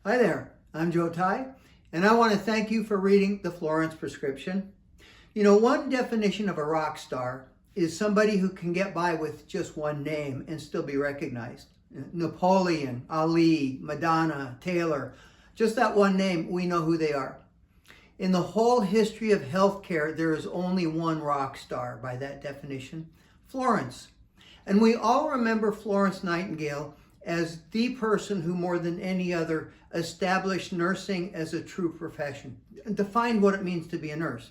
Hi there, I'm Joe Ty, and I want to thank you for reading the Florence Prescription. You know, one definition of a rock star is somebody who can get by with just one name and still be recognized. Napoleon, Ali, Madonna, Taylor, just that one name, we know who they are. In the whole history of healthcare, there is only one rock star by that definition, Florence. And we all remember Florence Nightingale as the person who more than any other established nursing as a true profession, defined what it means to be a nurse.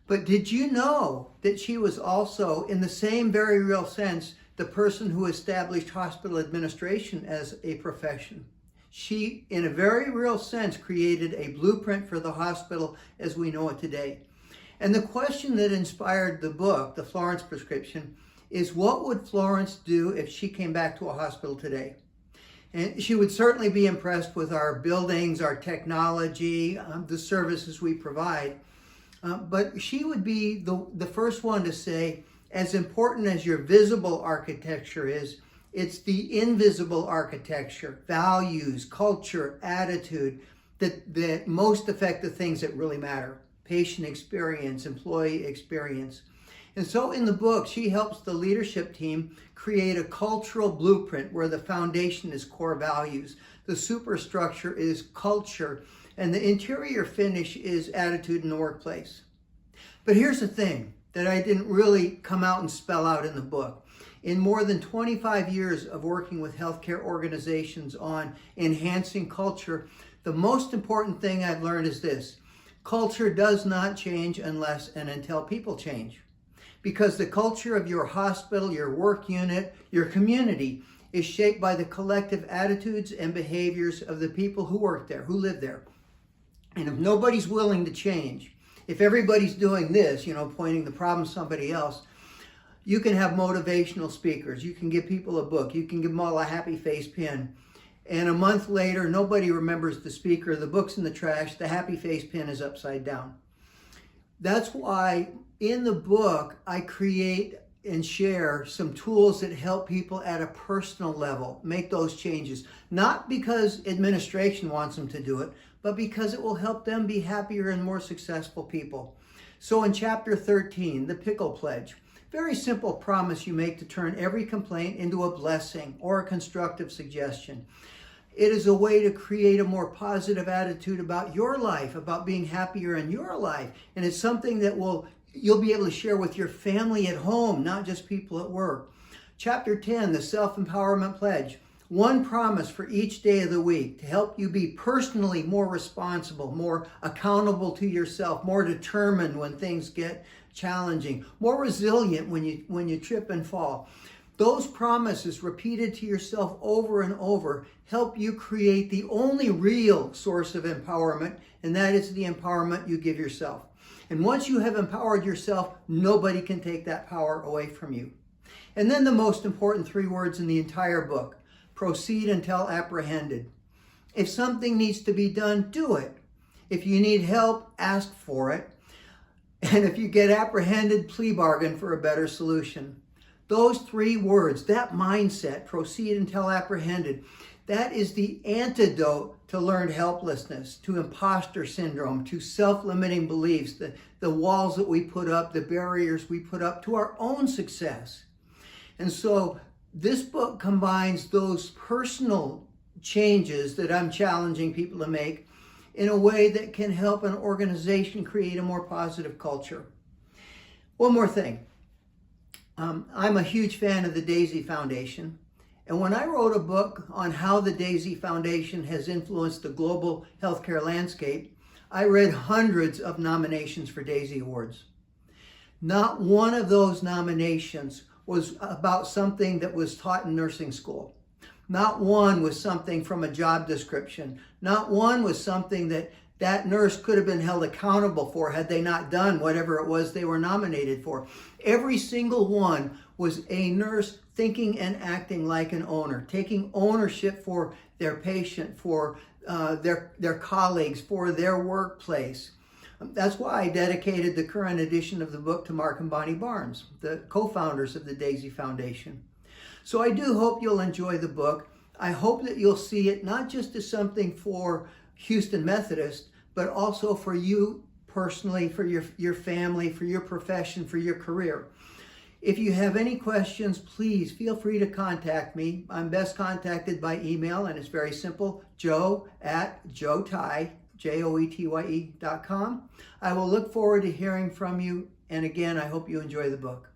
But did you know that she was also, in the same very real sense, the person who established hospital administration as a profession? She, in a very real sense, created a blueprint for the hospital as we know it today. And the question that inspired the book, The Florence Prescription, is what would Florence do if she came back to a hospital today? And she would certainly be impressed with our buildings, our technology, the services we provide. But she would be the first one to say, as important as your visible architecture is, it's the invisible architecture, values, culture, attitude, that most affect the things that really matter. Patient experience, employee experience. And so in the book, she helps the leadership team create a cultural blueprint where the foundation is core values, the superstructure is culture, and the interior finish is attitude in the workplace. But here's the thing that I didn't really come out and spell out in the book. In more than 25 years of working with healthcare organizations on enhancing culture, the most important thing I've learned is this: culture does not change unless and until people change. Because the culture of your hospital, your work unit, your community is shaped by the collective attitudes and behaviors of the people who work there, who live there. And if nobody's willing to change, if everybody's doing this, pointing the problem to somebody else, you can have motivational speakers, you can give people a book, you can give them all a happy face pin, and a month later, nobody remembers the speaker, the book's in the trash, the happy face pin is upside down. That's why in the book, I create and share some tools that help people at a personal level make those changes. Not because administration wants them to do it, but because it will help them be happier and more successful people. So in chapter 13, the pickle pledge, very simple promise you make to turn every complaint into a blessing or a constructive suggestion. It is a way to create a more positive attitude about your life, about being happier in your life. And it's something that you'll be able to share with your family at home, not just people at work. Chapter 10, the self-empowerment pledge. One promise for each day of the week to help you be personally more responsible, more accountable to yourself, more determined when things get challenging, more resilient when you trip and fall. Those promises repeated to yourself over and over help you create the only real source of empowerment, and that is the empowerment you give yourself. And once you have empowered yourself, nobody can take that power away from you. And then the most important 3 words in the entire book: proceed until apprehended. If something needs to be done, do it. If you need help, ask for it. And if you get apprehended, plea bargain for a better solution. Those 3 words, that mindset, proceed until apprehended, that is the antidote to learned helplessness, to imposter syndrome, to self-limiting beliefs, the walls that we put up, the barriers we put up to our own success. And so this book combines those personal changes that I'm challenging people to make in a way that can help an organization create a more positive culture. One more thing. I'm a huge fan of the Daisy Foundation. And when I wrote a book on how the Daisy Foundation has influenced the global healthcare landscape, I read hundreds of nominations for Daisy Awards. Not one of those nominations was about something that was taught in nursing school. Not one was something from a job description. Not one was something that nurse could have been held accountable for had they not done whatever it was they were nominated for. Every single one was a nurse thinking and acting like an owner, taking ownership for their patient, for their colleagues, for their workplace. That's why I dedicated the current edition of the book to Mark and Bonnie Barnes, the co-founders of the Daisy Foundation. So I do hope you'll enjoy the book. I hope that you'll see it not just as something for Houston Methodist, but also for you personally, for your family, for your profession, for your career. If you have any questions, please feel free to contact me. I'm best contacted by email, and it's very simple, joe@joetye.com. I will look forward to hearing from you, and again, I hope you enjoy the book.